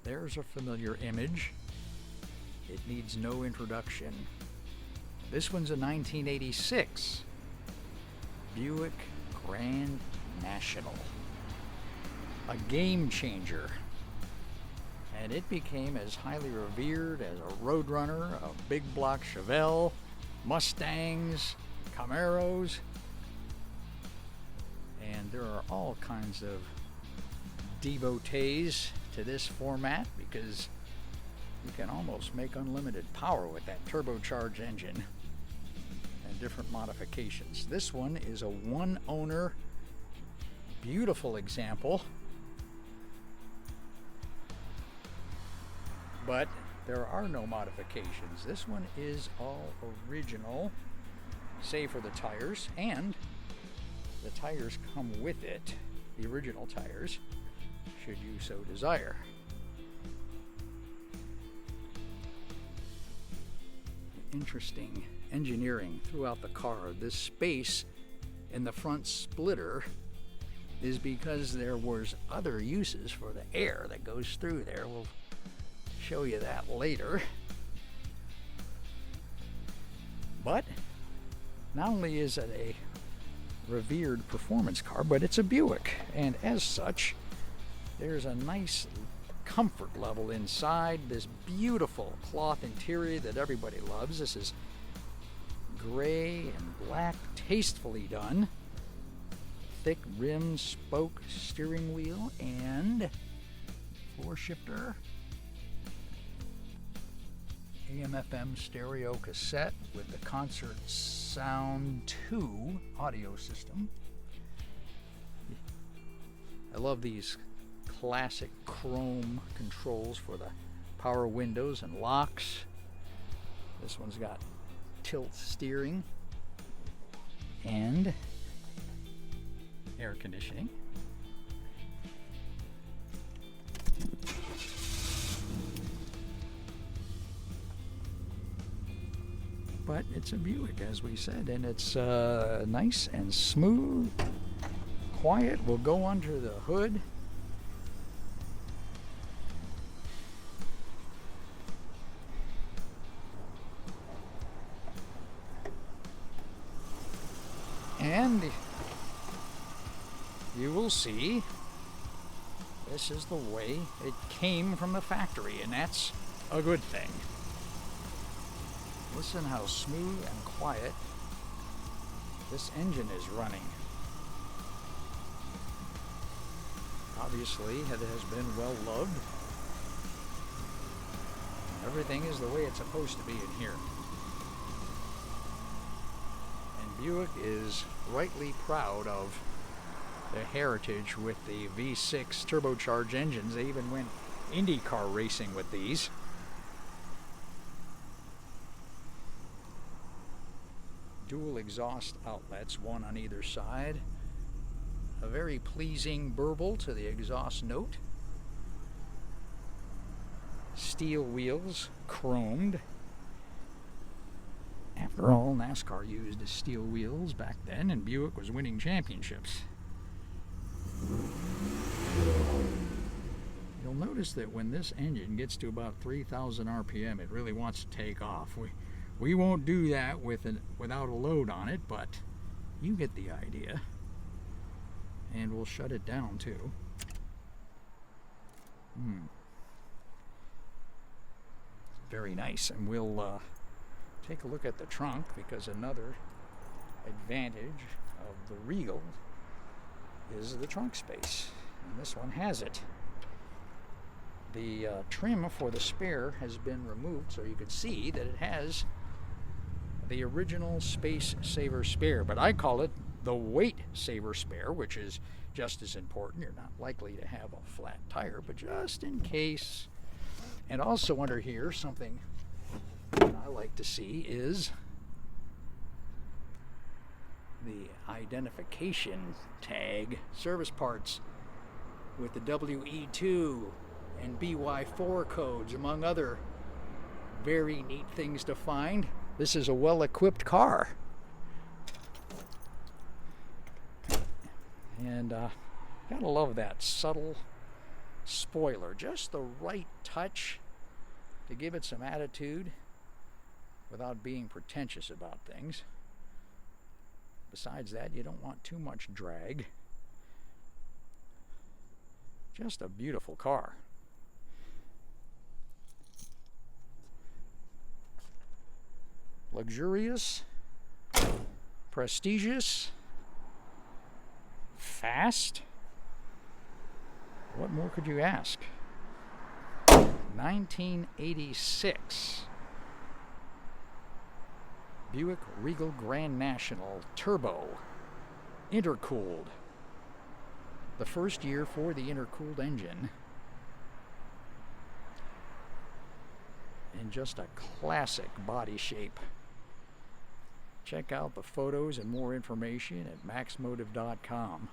There's a familiar image. It needs no introduction. This one's a 1986 Buick Grand National. A game changer. And it became as highly revered as a Roadrunner, a big block Chevelle, Mustangs, Camaros. And there are all kinds of devotees to this format because you can almost make unlimited power with that turbocharged engine and different modifications. This one is a one-owner, beautiful example, but there are no modifications. This one is all original, save for the tires, and the tires come with it, the original tires, should you so desire. Interesting engineering throughout the car. This space in the front splitter is because there was other uses for the air that goes through there. We'll show you that later. But not only is it a revered performance car, but it's a Buick, and as such there's a nice comfort level inside. This beautiful cloth interior that everybody loves. This is gray and black, tastefully done. Thick rim, spoke steering wheel, and floor shifter. AM/FM stereo cassette with the Concert Sound 2 audio system. I love these classic chrome controls for the power windows and locks. This one's got tilt steering and air conditioning. But it's a Buick, as we said, and it's nice and smooth, quiet. We'll go under the hood. And you will see this is the way it came from the factory, and that's a good thing. Listen how smooth and quiet this engine is running. Obviously, it has been well loved. Everything is the way it's supposed to be in here. And Buick is rightly proud of their heritage with the V6 turbocharged engines. They even went IndyCar racing with these. Dual exhaust outlets, one on either side. A very pleasing burble to the exhaust note. Steel wheels, chromed. After all, NASCAR used steel wheels back then, and Buick was winning championships. You'll notice that when this engine gets to about 3,000 RPM, it really wants to take off. We won't do that without a load on it, but you get the idea. And we'll shut it down too. Very nice. And we'll take a look at the trunk, because another advantage of the Regal is the trunk space. And this one has it. The trim for the spare has been removed, so you could see that it has the original Space Saver spare, but I call it the Weight Saver spare, which is just as important. You're not likely to have a flat tire, but just in case. And also under here, something I like to see is the identification tag, service parts with the WE2 and BY4 codes, among other very neat things to find. This is a well-equipped car. And gotta love that subtle spoiler, just the right touch to give it some attitude without being pretentious about things. Besides that, you don't want too much drag. Just a beautiful car. Luxurious, prestigious, fast. What more could you ask? 1986 Buick Regal Grand National Turbo, intercooled. The first year for the intercooled engine. In just a classic body shape. Check out the photos and more information at maxmotive.com.